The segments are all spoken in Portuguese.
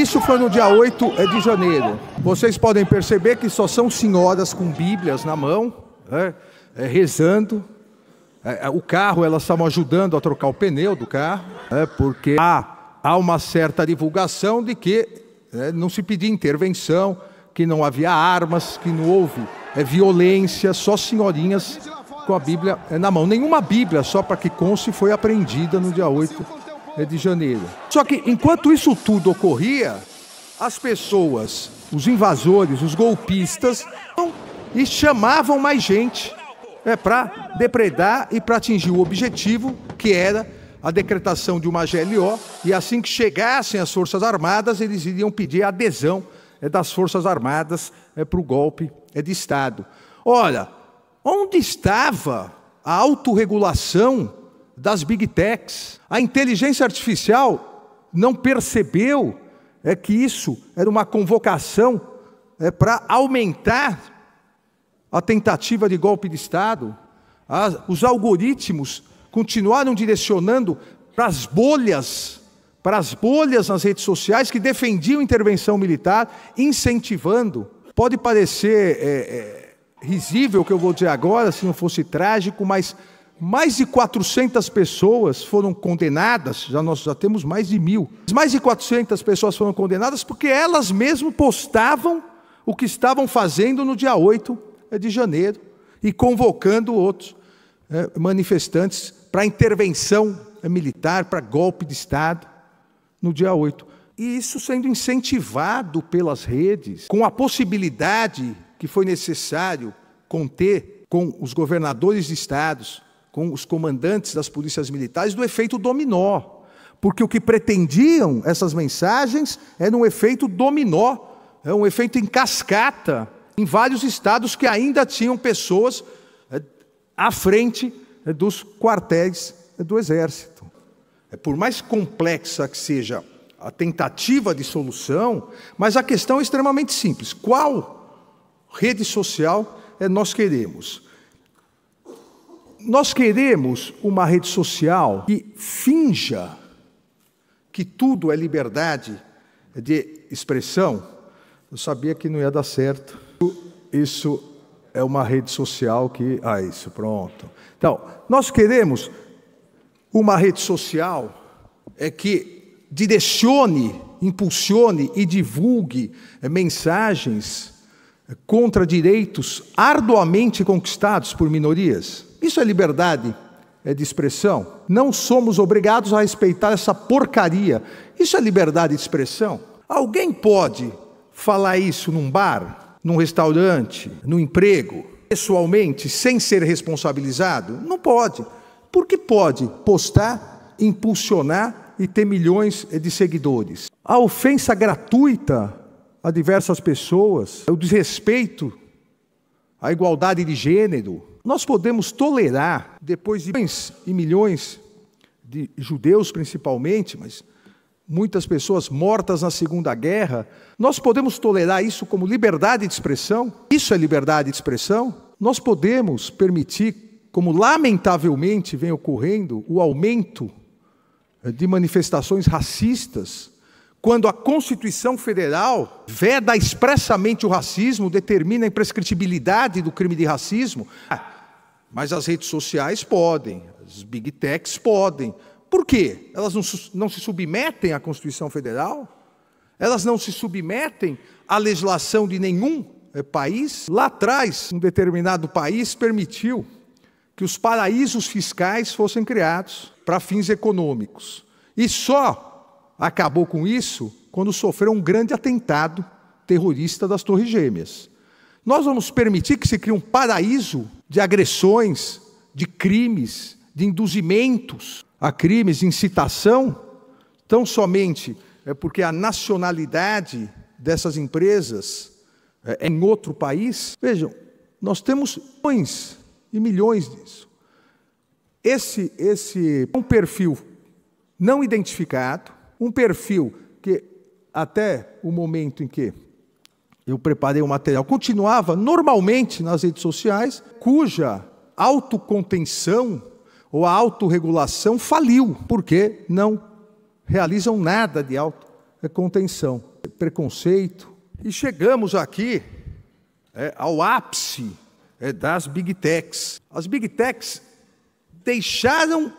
Isso foi no dia 8 de janeiro. Vocês podem perceber que só são senhoras com bíblias na mão, rezando. O carro, elas estavam ajudando a trocar o pneu do carro, porque há uma certa divulgação de que não se pedia intervenção, que não havia armas, que não houve violência, só senhorinhas com a Bíblia na mão. Nenhuma Bíblia, só para que conste, foi apreendida no dia 8 de janeiro. Só que enquanto isso tudo ocorria, as pessoas, os invasores, os golpistas, e chamavam mais gente para depredar e para atingir o objetivo, que era a decretação de uma GLO, e assim que chegassem as Forças Armadas, eles iriam pedir a adesão das Forças Armadas para o golpe de Estado. Ora, onde estava a autorregulação das Big Techs? A inteligência artificial não percebeu que isso era uma convocação para aumentar a tentativa de golpe de Estado? Os algoritmos continuaram direcionando para as bolhas nas redes sociais que defendiam intervenção militar, incentivando. Pode parecer risível o que eu vou dizer agora, se não fosse trágico, mas mais de 400 pessoas foram condenadas, nós já temos mais de 1.000. Mais de 400 pessoas foram condenadas porque elas mesmas postavam o que estavam fazendo no dia 8 de janeiro e convocando outros manifestantes para intervenção militar, para golpe de Estado no dia 8. E isso sendo incentivado pelas redes, com a possibilidade que foi necessário conter com os governadores de estados, com os comandantes das polícias militares, do efeito dominó. Porque o que pretendiam essas mensagens era um efeito dominó, um efeito em cascata, em vários estados que ainda tinham pessoas à frente dos quartéis do Exército. Por mais complexa que seja a tentativa de solução, mas a questão é extremamente simples. Qual rede social nós queremos? Nós queremos uma rede social que finja que tudo é liberdade de expressão. Eu sabia que não ia dar certo. Isso é uma rede social que... isso, pronto. Então, nós queremos uma rede social que direcione, impulsione e divulgue mensagens contra direitos arduamente conquistados por minorias. Isso é liberdade de expressão? Não somos obrigados a respeitar essa porcaria. Isso é liberdade de expressão? Alguém pode falar isso num bar, num restaurante, no emprego, pessoalmente, sem ser responsabilizado? Não pode. Porque pode postar, impulsionar e ter milhões de seguidores. A ofensa gratuita a diversas pessoas, o desrespeito à igualdade de gênero, nós podemos tolerar, depois de milhões e milhões de judeus principalmente, mas muitas pessoas mortas na Segunda Guerra, nós podemos tolerar isso como liberdade de expressão? Isso é liberdade de expressão? Nós podemos permitir, como lamentavelmente vem ocorrendo, o aumento de manifestações racistas, quando a Constituição Federal veda expressamente o racismo, determina a imprescritibilidade do crime de racismo? Mas as redes sociais podem, as Big Techs podem. Por quê? Elas não se submetem à Constituição Federal? Elas não se submetem à legislação de nenhum país? Lá atrás, um determinado país permitiu que os paraísos fiscais fossem criados para fins econômicos. E só acabou com isso quando sofreu um grande atentado terrorista das Torres Gêmeas. Nós vamos permitir que se crie um paraíso de agressões, de crimes, de induzimentos a crimes, de incitação, tão somente porque a nacionalidade dessas empresas é em outro país? Vejam, nós temos milhões e milhões disso. Esse é um perfil não identificado, um perfil que até o momento em que eu preparei o material continuava normalmente nas redes sociais, cuja autocontenção ou a autorregulação faliu, porque não realizam nada de autocontenção. preconceito. E chegamos aqui ao ápice das Big Techs. As Big Techs deixaram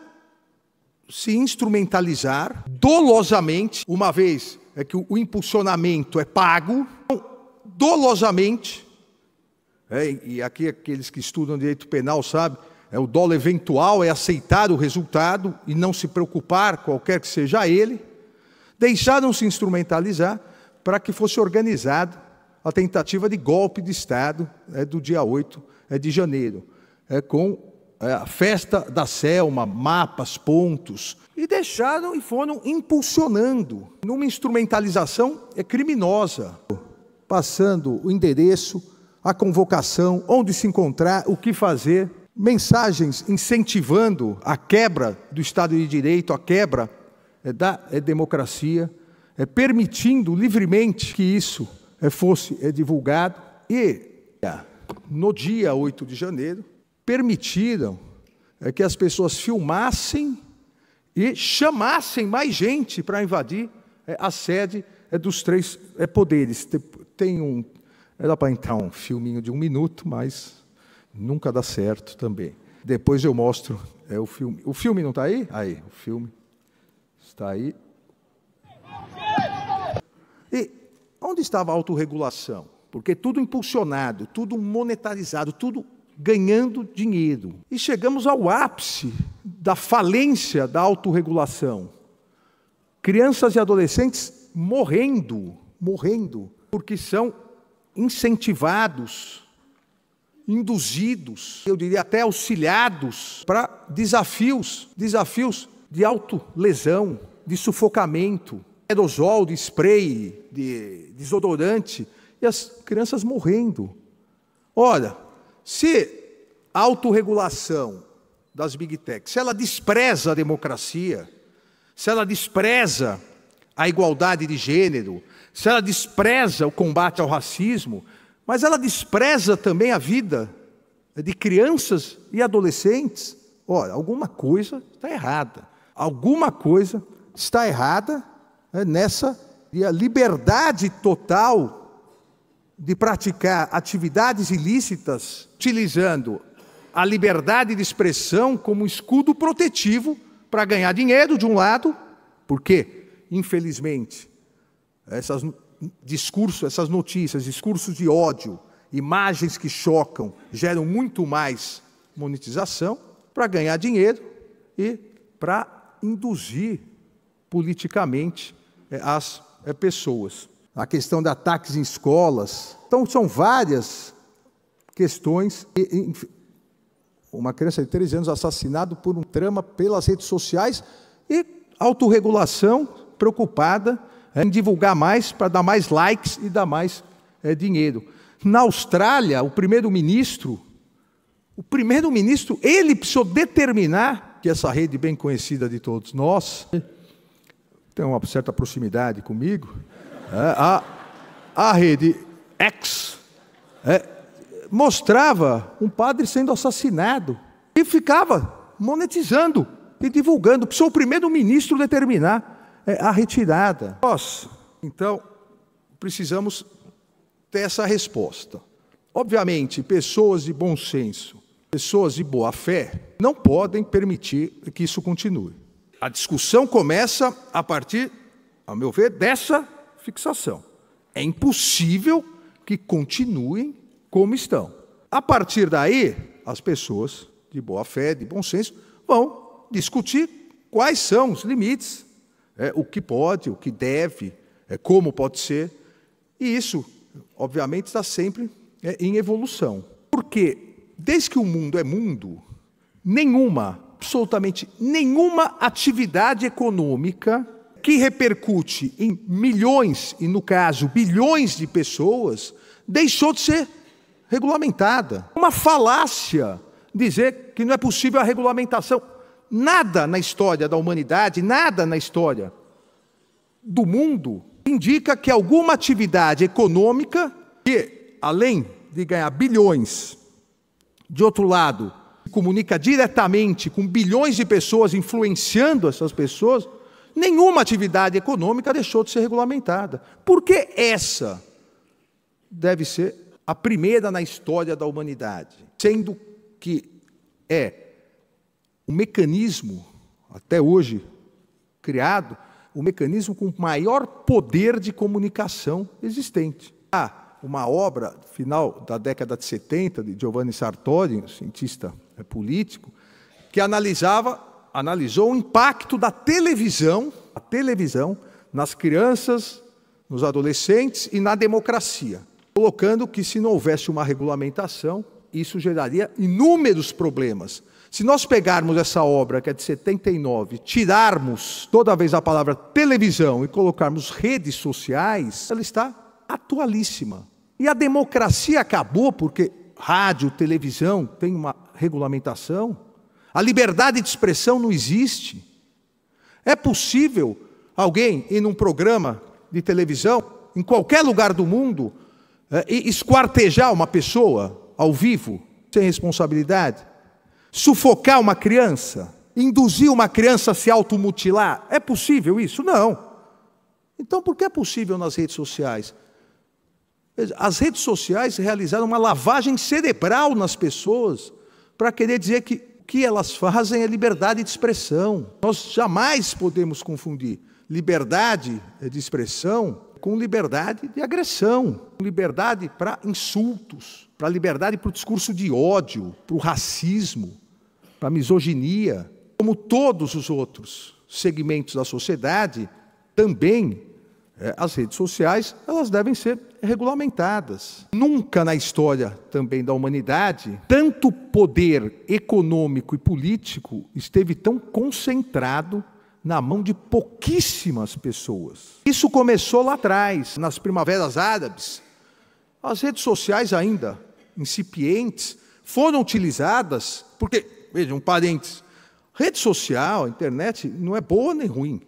se instrumentalizar dolosamente, uma vez que o impulsionamento é pago, dolosamente, e aqui aqueles que estudam direito penal sabem, o dolo eventual é aceitar o resultado e não se preocupar, qualquer que seja ele, deixaram se instrumentalizar para que fosse organizada a tentativa de golpe de Estado do dia 8 de janeiro, com a festa da Selma, mapas, pontos, e deixaram e foram impulsionando numa instrumentalização criminosa, passando o endereço, a convocação, onde se encontrar, o que fazer, mensagens incentivando a quebra do Estado de Direito, a quebra da democracia, permitindo livremente que isso fosse divulgado. E no dia 8 de janeiro, permitiram que as pessoas filmassem e chamassem mais gente para invadir a sede dos três poderes. Dá para entrar um filminho de 1 minuto, mas nunca dá certo também. Depois eu mostro o filme. O filme não está aí? Aí, o filme está aí. E onde estava a autorregulação? Porque tudo impulsionado, tudo monetarizado, tudo ganhando dinheiro. E chegamos ao ápice da falência da autorregulação. Crianças e adolescentes morrendo, porque são incentivados, induzidos, eu diria até auxiliados para desafios de autolesão, de sufocamento, aerosol, de spray, de desodorante, e as crianças morrendo. Olha, se a autorregulação das Big Techs, se ela despreza a democracia, se ela despreza a igualdade de gênero, se ela despreza o combate ao racismo, mas ela despreza também a vida de crianças e adolescentes, olha, alguma coisa está errada. Alguma coisa está errada nessa liberdade total de praticar atividades ilícitas, utilizando a liberdade de expressão como escudo protetivo para ganhar dinheiro de um lado, porque, infelizmente, essas notícias, discursos de ódio, imagens que chocam, geram muito mais monetização para ganhar dinheiro e para induzir politicamente as pessoas. A questão de ataques em escolas. Então, são várias questões. Uma criança de 13 anos assassinada por um trama pelas redes sociais e autorregulação preocupada em divulgar mais, para dar mais likes e dar mais dinheiro. Na Austrália, o primeiro-ministro, ele precisou determinar que essa rede bem conhecida de todos nós, tem uma certa proximidade comigo, a rede X mostrava um padre sendo assassinado e ficava monetizando e divulgando. Precisou o primeiro-ministro determinar a retirada. Nós, então, precisamos ter essa resposta. Obviamente, pessoas de bom senso, pessoas de boa fé, não podem permitir que isso continue. A discussão começa a partir, ao meu ver, dessa fixação. É impossível que continuem como estão. A partir daí, as pessoas de boa fé, de bom senso, vão discutir quais são os limites, o que pode, o que deve, como pode ser. E isso, obviamente, está sempre em evolução. Porque, desde que o mundo é mundo, absolutamente nenhuma atividade econômica que repercute em milhões, e no caso, bilhões de pessoas, deixou de ser regulamentada. Uma falácia dizer que não é possível a regulamentação. Nada na história da humanidade, nada na história do mundo indica que alguma atividade econômica que, além de ganhar bilhões, de outro lado, se comunica diretamente com bilhões de pessoas, influenciando essas pessoas, Nenhuma atividade econômica deixou de ser regulamentada. Por que essa deve ser a primeira na história da humanidade? Sendo que é um mecanismo, até hoje criado, o mecanismo com maior poder de comunicação existente. Há uma obra, final da década de 70, de Giovanni Sartori, um cientista político, que analisou o impacto da televisão nas crianças, nos adolescentes e na democracia, colocando que, se não houvesse uma regulamentação, isso geraria inúmeros problemas. Se nós pegarmos essa obra, que é de 79, tirarmos toda vez a palavra televisão e colocarmos redes sociais, ela está atualíssima. E a democracia acabou porque rádio, televisão tem uma regulamentação. A liberdade de expressão não existe. É possível alguém ir num programa de televisão, em qualquer lugar do mundo, e esquartejar uma pessoa ao vivo, sem responsabilidade? Sufocar uma criança? Induzir uma criança a se automutilar? É possível isso? Não. Então, por que é possível nas redes sociais? As redes sociais realizaram uma lavagem cerebral nas pessoas para querer dizer que o que elas fazem é liberdade de expressão. Nós jamais podemos confundir liberdade de expressão com liberdade de agressão, com liberdade para insultos, para liberdade para o discurso de ódio, para o racismo, para a misoginia. Como todos os outros segmentos da sociedade, também as redes sociais, elas devem ser regulamentadas. Nunca na história também da humanidade, tanto poder econômico e político esteve tão concentrado na mão de pouquíssimas pessoas. Isso começou lá atrás, nas primaveras árabes. As redes sociais ainda incipientes foram utilizadas, porque, veja, um parênteses, rede social, a internet, não é boa nem ruim.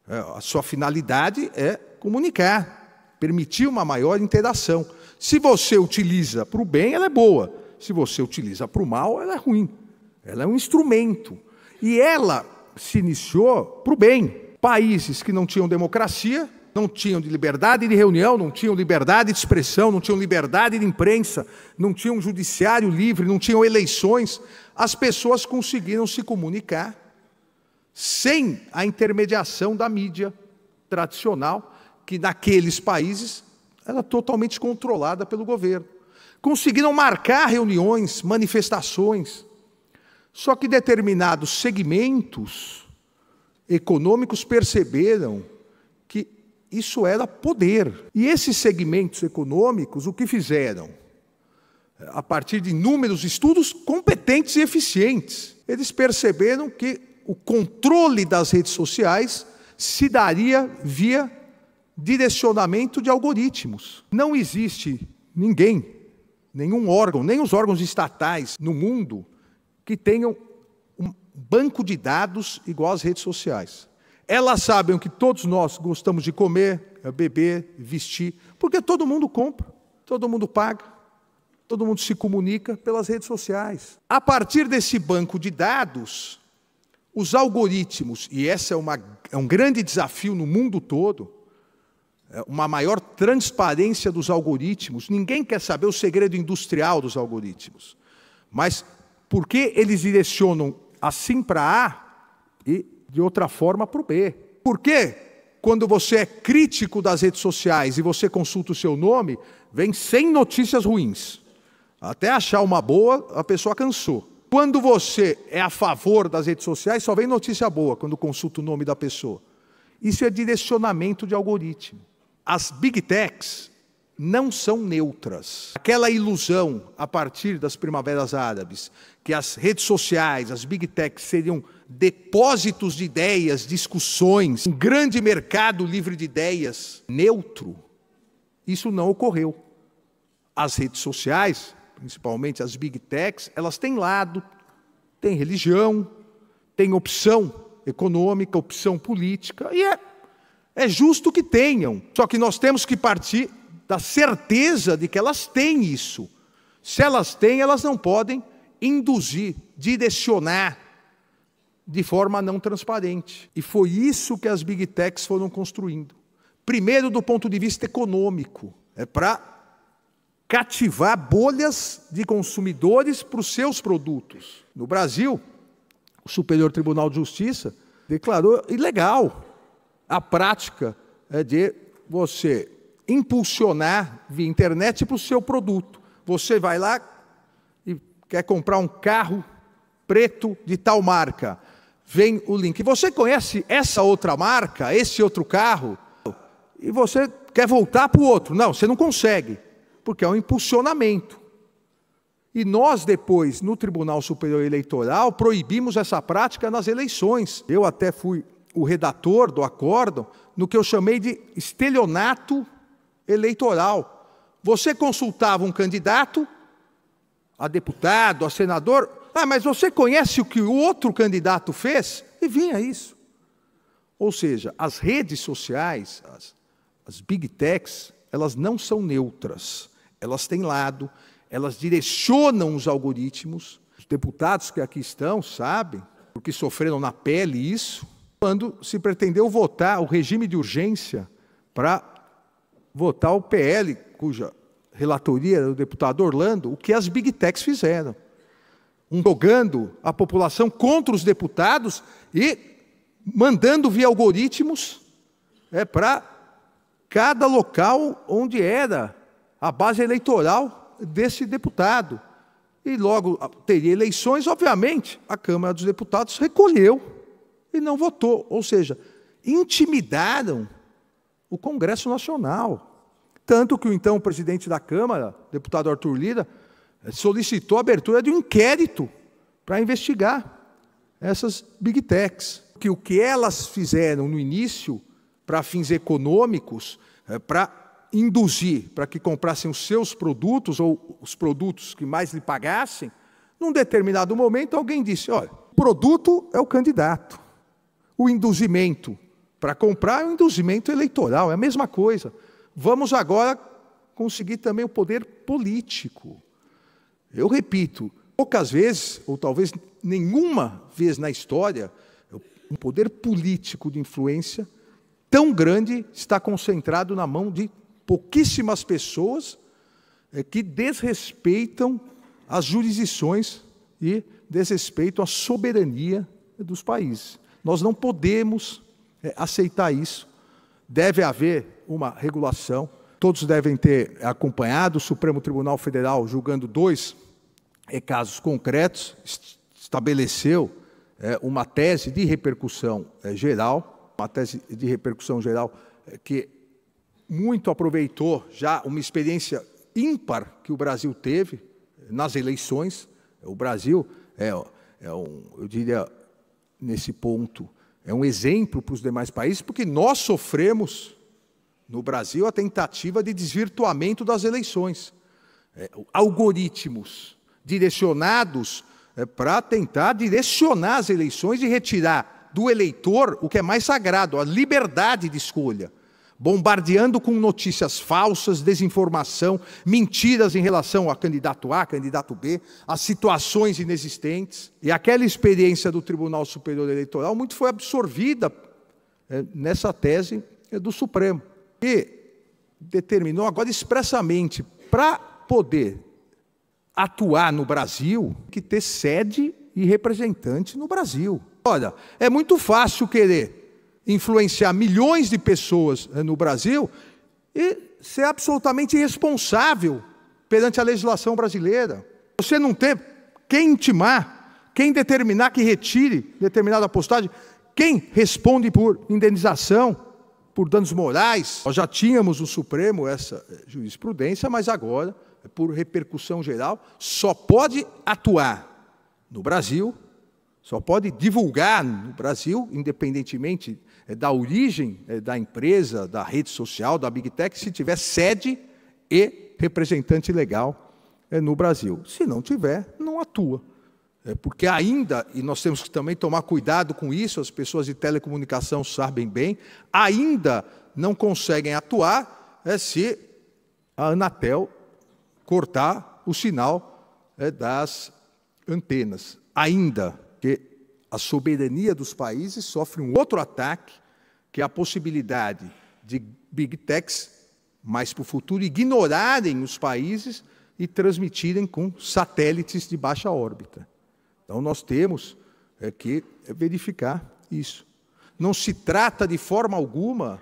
A sua finalidade é comunicar, permitir uma maior interação. Se você utiliza para o bem, ela é boa. Se você utiliza para o mal, ela é ruim. Ela é um instrumento. E ela se iniciou para o bem. Países que não tinham democracia, não tinham de liberdade de reunião, não tinham liberdade de expressão, não tinham liberdade de imprensa, não tinham judiciário livre, não tinham eleições, as pessoas conseguiram se comunicar sem a intermediação da mídia tradicional, que naqueles países era totalmente controlada pelo governo. Conseguiram marcar reuniões, manifestações, só que determinados segmentos econômicos perceberam que isso era poder. E esses segmentos econômicos, o que fizeram? A partir de inúmeros estudos competentes e eficientes, eles perceberam que o controle das redes sociais se daria via direcionamento de algoritmos. Não existe ninguém, nenhum órgão, nem os órgãos estatais no mundo, que tenham um banco de dados igual às redes sociais. Elas sabem o que todos nós gostamos de comer, beber, vestir, porque todo mundo compra, todo mundo paga, todo mundo se comunica pelas redes sociais. A partir desse banco de dados, os algoritmos, e esse é um grande desafio no mundo todo, uma maior transparência dos algoritmos. Ninguém quer saber o segredo industrial dos algoritmos. Mas por que eles direcionam assim para A e de outra forma para o B? Por que quando você é crítico das redes sociais e você consulta o seu nome, vem 100 notícias ruins? Até achar uma boa, a pessoa cansou. Quando você é a favor das redes sociais, só vem notícia boa quando consulta o nome da pessoa. Isso é direcionamento de algoritmo. As Big Techs não são neutras. Aquela ilusão, a partir das primaveras árabes, que as redes sociais, as Big Techs, seriam depósitos de ideias, discussões, um grande mercado livre de ideias, neutro, isso não ocorreu. As redes sociais, principalmente as Big Techs, elas têm lado, têm religião, têm opção econômica, opção política, e é justo que tenham. Só que nós temos que partir da certeza de que elas têm isso. Se elas têm, elas não podem induzir, direcionar de forma não transparente. E foi isso que as Big Techs foram construindo. Primeiro, do ponto de vista econômico, para cativar bolhas de consumidores para os seus produtos. No Brasil, o Superior Tribunal de Justiça declarou ilegal a prática de você impulsionar via internet para o seu produto. Você vai lá e quer comprar um carro preto de tal marca. Vem o link. Você conhece essa outra marca, esse outro carro? E você quer voltar para o outro. Não, você não consegue, porque é um impulsionamento. E nós depois, no Tribunal Superior Eleitoral, proibimos essa prática nas eleições. Eu até fui o redator do acórdão no que eu chamei de estelionato eleitoral. Você consultava um candidato, a deputado, a senador, mas você conhece o que o outro candidato fez? E vinha isso. Ou seja, as redes sociais, as Big Techs, elas não são neutras. Elas têm lado, elas direcionam os algoritmos. Os deputados que aqui estão sabem, porque sofreram na pele isso, quando se pretendeu votar o regime de urgência para votar o PL, cuja relatoria era do deputado Orlando, o que as Big Techs fizeram. Jogando a população contra os deputados e mandando via algoritmos para cada local onde era a base eleitoral desse deputado. E logo teria eleições, obviamente, a Câmara dos Deputados recolheu e não votou. Ou seja, intimidaram o Congresso Nacional. Tanto que o então presidente da Câmara, deputado Arthur Lira, solicitou a abertura de um inquérito para investigar essas Big Techs. Que o que elas fizeram no início, para fins econômicos, para induzir, para que comprassem os seus produtos, ou os produtos que mais lhe pagassem, num determinado momento alguém disse, olha, o produto é o candidato. O induzimento para comprar é um induzimento eleitoral, é a mesma coisa. Vamos agora conseguir também o poder político. Eu repito, poucas vezes, ou talvez nenhuma vez na história, um poder político de influência tão grande está concentrado na mão de pouquíssimas pessoas que desrespeitam as jurisdições e desrespeitam a soberania dos países. Nós não podemos aceitar isso. Deve haver uma regulação. Todos devem ter acompanhado o Supremo Tribunal Federal julgando 2 casos concretos, estabeleceu uma tese de repercussão geral, uma tese de repercussão geral que muito aproveitou já uma experiência ímpar que o Brasil teve nas eleições. O Brasil eu diria, nesse ponto, é um exemplo para os demais países, porque nós sofremos, no Brasil, a tentativa de desvirtuamento das eleições. Algoritmos direcionados para tentar direcionar as eleições e retirar do eleitor o que é mais sagrado, a liberdade de escolha, bombardeando com notícias falsas, desinformação, mentiras em relação a candidato A, candidato B, a situações inexistentes. E aquela experiência do Tribunal Superior Eleitoral muito foi absorvida nessa tese do Supremo, que determinou agora expressamente, para poder atuar no Brasil, que ter sede e representante no Brasil. Olha, é muito fácil querer influenciar milhões de pessoas no Brasil e ser absolutamente irresponsável perante a legislação brasileira. Você não ter quem intimar, quem determinar que retire determinada postagem, quem responde por indenização, por danos morais. Nós já tínhamos no Supremo essa jurisprudência, mas agora, por repercussão geral, só pode atuar no Brasil, só pode divulgar no Brasil, independentemente da origem da empresa, da rede social, da Big Tech, se tiver sede e representante legal no Brasil. Se não tiver, não atua. Porque ainda, e nós temos que também tomar cuidado com isso, as pessoas de telecomunicação sabem bem, ainda não conseguem atuar se a Anatel cortar o sinal das antenas. Ainda, que a soberania dos países sofre um outro ataque, que é a possibilidade de Big Techs, mais para o futuro, ignorarem os países e transmitirem com satélites de baixa órbita. Então, nós temos que verificar isso. Não se trata, de forma alguma,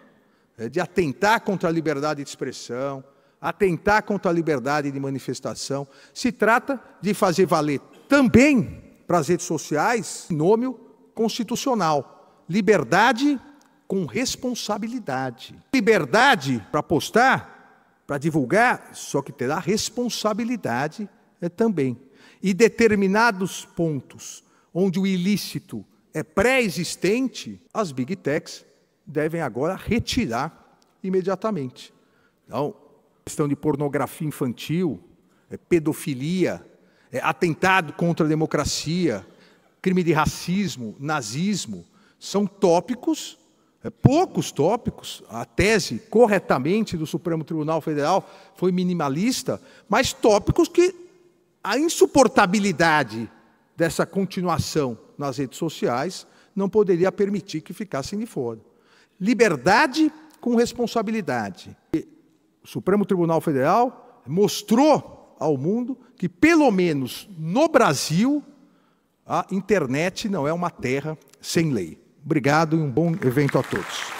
de atentar contra a liberdade de expressão, atentar contra a liberdade de manifestação. Se trata de fazer valer também para as redes sociais nome constitucional: liberdade com responsabilidade. Liberdade para postar, para divulgar, só que terá responsabilidade também. E determinados pontos onde o ilícito é pré-existente, as Big Techs devem agora retirar imediatamente. Então, questão de pornografia infantil, pedofilia, atentado contra a democracia, crime de racismo, nazismo, são tópicos, poucos tópicos. A tese, corretamente, do Supremo Tribunal Federal foi minimalista, mas tópicos que a insuportabilidade dessa continuação nas redes sociais não poderia permitir que ficassem de fora. Liberdade com responsabilidade. O Supremo Tribunal Federal mostrou ao mundo que, pelo menos no Brasil, a internet não é uma terra sem lei. Obrigado e um bom evento a todos.